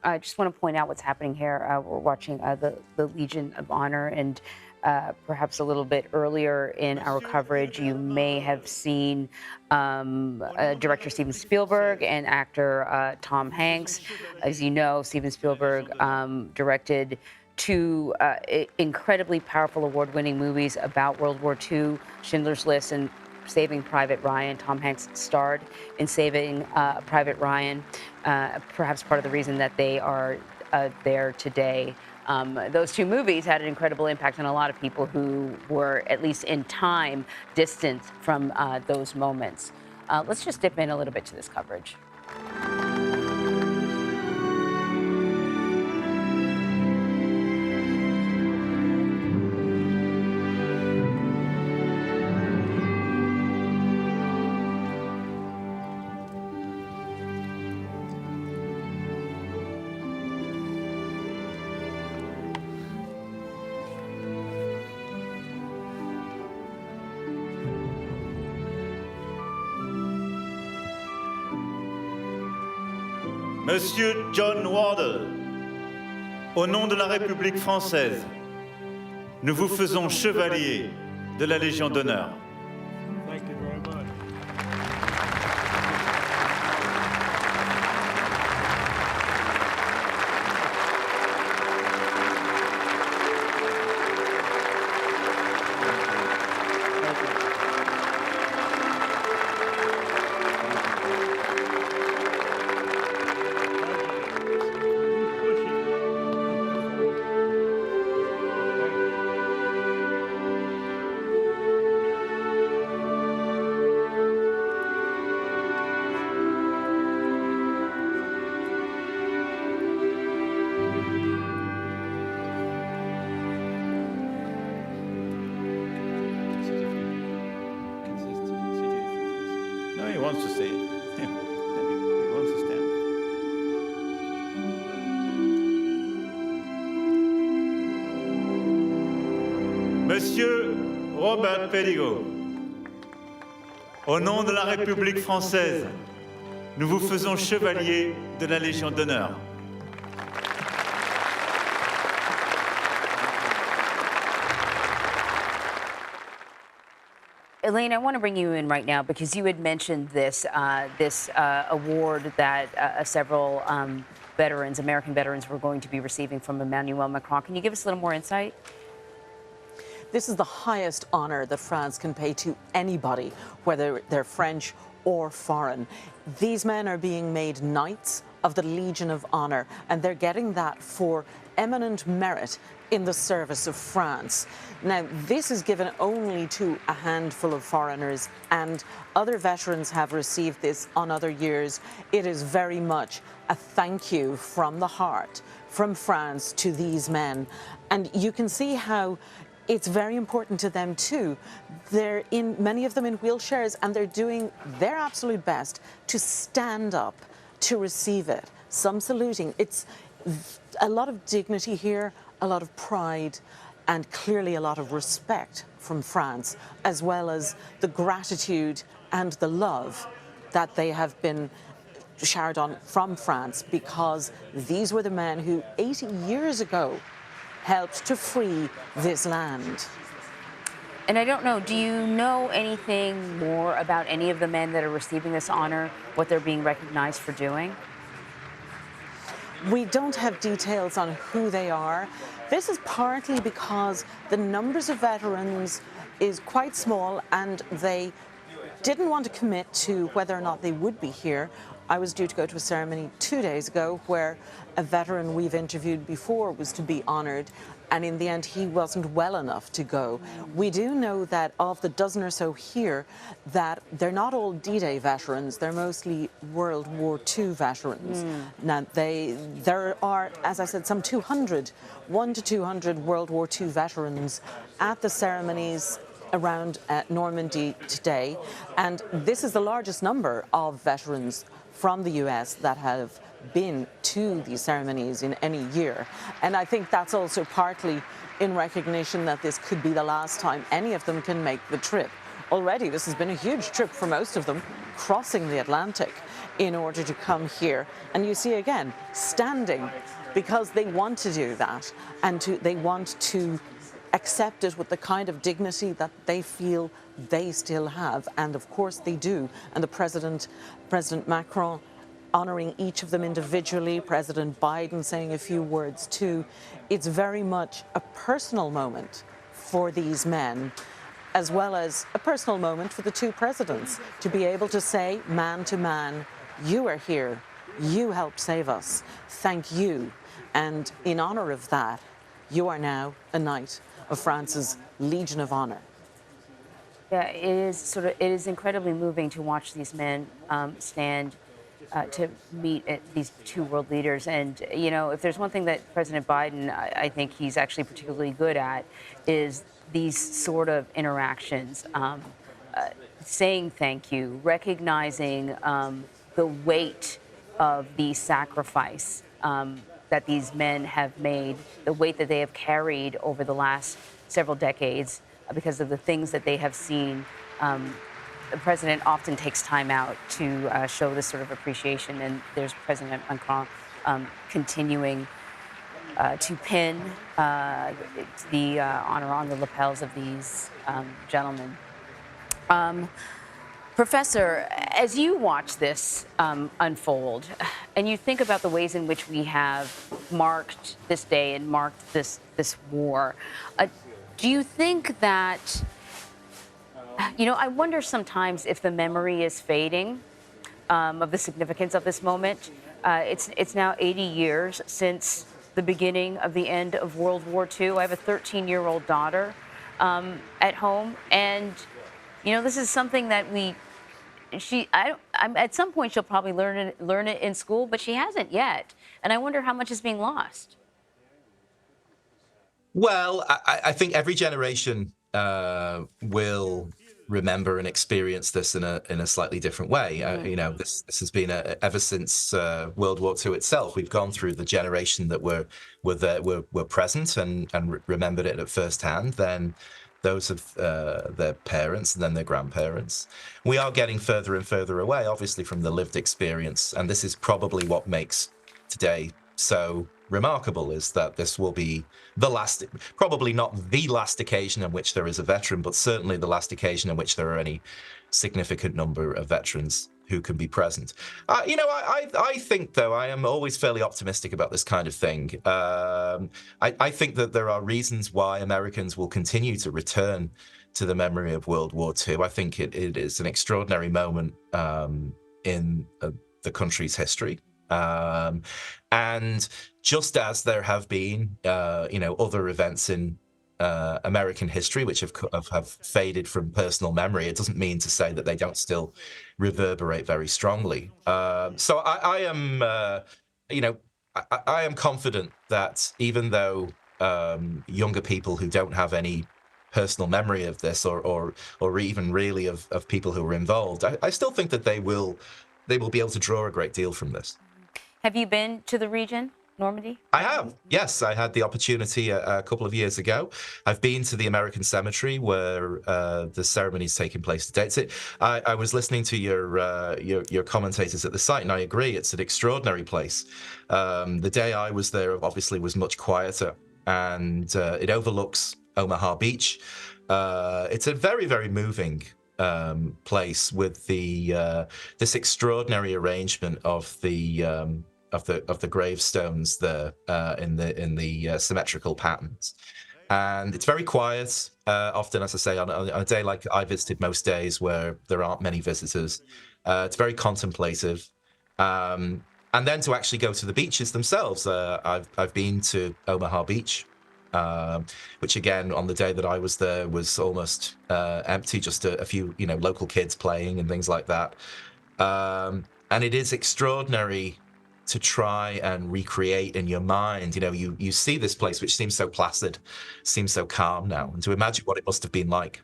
I just want to point out what's happening here. We're watching the Legion of Honor, and perhaps a little bit earlier in our coverage, you may have seen director Steven Spielberg and actor Tom Hanks. As you know, Steven Spielberg directed two incredibly powerful award-winning movies about World War II, Schindler's List and Saving Private Ryan. Tom Hanks starred in Saving Private Ryan, perhaps part of the reason that they are there today. Those two movies had an incredible impact on a lot of people who were, at least in time, distant from those moments. Let's just dip in a little bit to this coverage. Monsieur John Wardle, au nom de la République française, nous vous faisons chevalier de la Légion d'honneur. Thank you very much. No, he wants to stay. He wants to stand. Monsieur Robert Pelligot, au nom de la République française, nous vous faisons chevalier de la Légion d'honneur. Elaine, I want to bring you in right now because you had mentioned this award that several veterans, American veterans, were going to be receiving from Emmanuel Macron. Can you give us a little more insight? This is the highest honor that France can pay to anybody, whether they're French or foreign. These men are being made Knights of the Legion of Honor, and they're getting that for eminent merit in the service of France. Now, this is given only to a handful of foreigners, and other veterans have received this on other years. It is very much a thank you from the heart, from France to these men. And you can see how it's very important to them too. They're many of them in wheelchairs, and they're doing their absolute best to stand up to receive it. Some saluting. It's a lot of dignity here, a lot of pride, and clearly a lot of respect from France, as well as the gratitude and the love that they have been showered on from France, because these were the men who 80 years ago helped to free this land. And I don't know, do you know anything more about any of the men that are receiving this honor, what they're being recognized for doing? We don't have details on who they are. This is partly because the numbers of veterans is quite small, and they didn't want to commit to whether or not they would be here. I was due to go to a ceremony 2 days ago where a veteran we've interviewed before was to be honored, and in the end he wasn't well enough to go. We do know that of the dozen or so here, that they're not all D-Day veterans, they're mostly World War II veterans. Now there are, as I said, some 1 to 200 World War II veterans at the ceremonies around Normandy today, and this is the largest number of veterans from the US that have been to these ceremonies in any year. And I think that's also partly in recognition that this could be the last time any of them can make the trip. Already, this has been a huge trip for most of them, crossing the Atlantic. in order to come here. And you see again, standing, because they want to do that, and they want to accept it with the kind of dignity that they feel they still have. And of course they do. And the President Macron, honouring each of them individually, President Biden saying a few words too. It's very much a personal moment for these men, as well as a personal moment for the two presidents, to be able to say, man to man, you are here, you helped save us, thank you. And in honour of that, you are now a knight of France's Legion of Honour. Yeah, it is incredibly moving to watch these men stand to meet these two world leaders. And, you know, if there's one thing that President Biden, I think he's actually particularly good at, is these sort of interactions, saying thank you, recognizing the weight of the sacrifice that these men have made, the weight that they have carried over the last several decades because of the things that they have seen. The president often takes time out to show this sort of appreciation, and there's President Macron continuing to pin the honor on the lapels of these gentlemen. Professor, as you watch this unfold, and you think about the ways in which we have marked this day and marked this war, do you think that, you know, I wonder sometimes if the memory is fading of the significance of this moment. It's now 80 years since the beginning of the end of World War II. I have a 13-year-old daughter at home, and you know, this is something that at some point she'll probably learn it in school, but she hasn't yet. And I wonder how much is being lost. Well, I think every generation will remember and experience this in a slightly different way. You know, this has been ever since World War II itself. We've gone through the generation that were present and remembered it at first hand. Then those of their parents, and then their grandparents. We are getting further and further away, obviously, from the lived experience. And this is probably what makes today so remarkable, is that this will be the last, probably not the last occasion on which there is a veteran, but certainly the last occasion on which there are any significant number of veterans who can be present. You know, I think, though, I am always fairly optimistic about this kind of thing. I think that there are reasons why Americans will continue to return to the memory of World War II. I think it is an extraordinary moment in the country's history. And just as there have been, you know, other events in American history which have faded from personal memory, it doesn't mean to say that they don't still reverberate very strongly. So I am, you know, I am confident that even though younger people who don't have any personal memory of this, or even really of people who were involved, I still think that they will be able to draw a great deal from this. Have you been to the region, Normandy? I have, yes. I had the opportunity a couple of years ago. I've been to the American Cemetery where the ceremony is taking place today. I was listening to your commentators at the site, and I agree, it's an extraordinary place. The day I was there, obviously, was much quieter, and it overlooks Omaha Beach. It's a very, very moving place with this extraordinary arrangement of the gravestones there in the symmetrical patterns, and it's very quiet. Often, as I say, on a day like I visited most days where there aren't many visitors, it's very contemplative. And then to actually go to the beaches themselves, I've been to Omaha Beach, which again on the day that I was there was almost empty, just a few local kids playing and things like that. And it is extraordinary to try and recreate in your mind. You see this place which seems so placid, seems so calm now, and to imagine what it must have been like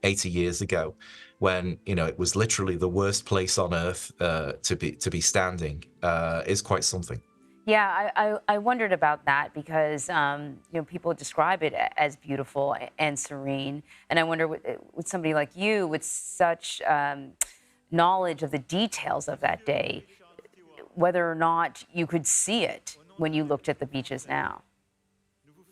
80 years ago when it was literally the worst place on earth to be standing is quite something. Yeah, I wondered about that because people describe it as beautiful and serene, and I wonder with somebody like you with such knowledge of the details of that day, whether or not you could see it when you looked at the beaches now.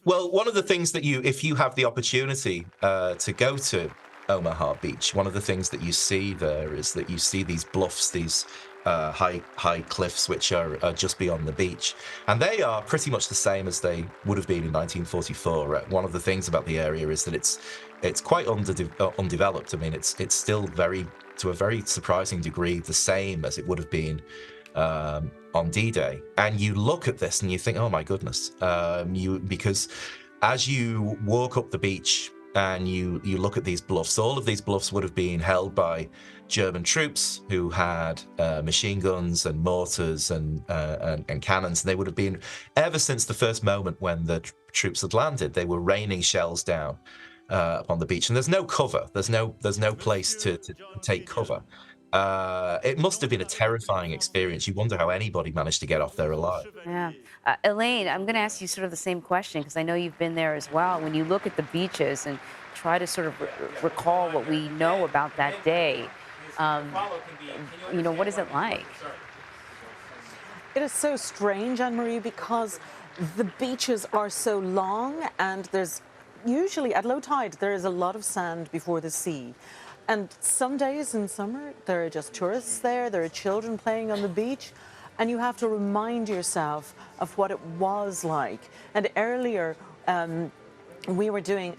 Well, one of the things that if you have the opportunity to go to Omaha Beach, one of the things that you see there is that you see these bluffs, these high cliffs, which are just beyond the beach, and they are pretty much the same as they would have been in 1944. One of the things about the area is that it's quite undeveloped. I mean, it's still to a very surprising degree, the same as it would have been on D-Day. And you look at this and you think, oh my goodness, because as you walk up the beach and you look at these bluffs, all of these bluffs would have been held by German troops who had machine guns and mortars and cannons. And they would have been, ever since the first moment when the troops had landed, they were raining shells down upon the beach. And there's no cover. There's no place to take cover. It must have been a terrifying experience. You wonder how anybody managed to get off there alive. Yeah. Elaine, I'm going to ask you sort of the same question because I know you've been there as well. When you look at the beaches and try to sort of recall what we know about that day, what is it like? It is so strange, Anne-Marie, because the beaches are so long and there's usually at low tide there is a lot of sand before the sea. And some days in summer, there are just tourists there are children playing on the beach, and you have to remind yourself of what it was like. And earlier, we were doing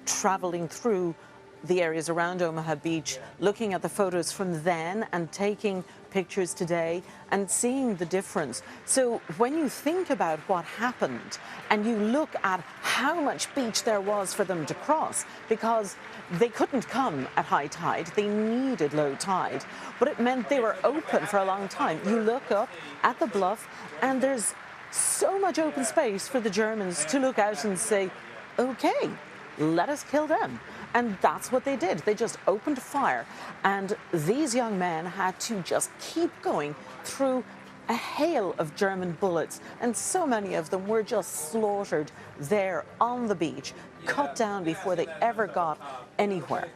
traveling through the areas around Omaha Beach, looking at the photos from then and taking pictures today and seeing the difference. So when you think about what happened and you look at how much beach there was for them to cross, because they couldn't come at high tide, they needed low tide, but it meant they were open for a long time. You look up at the bluff and there's so much open space for the Germans to look out and say, okay, let us kill them. And that's what they did. They just opened fire. And these young men had to just keep going through a hail of German bullets. And so many of them were just slaughtered there on the beach, cut down before they ever got anywhere.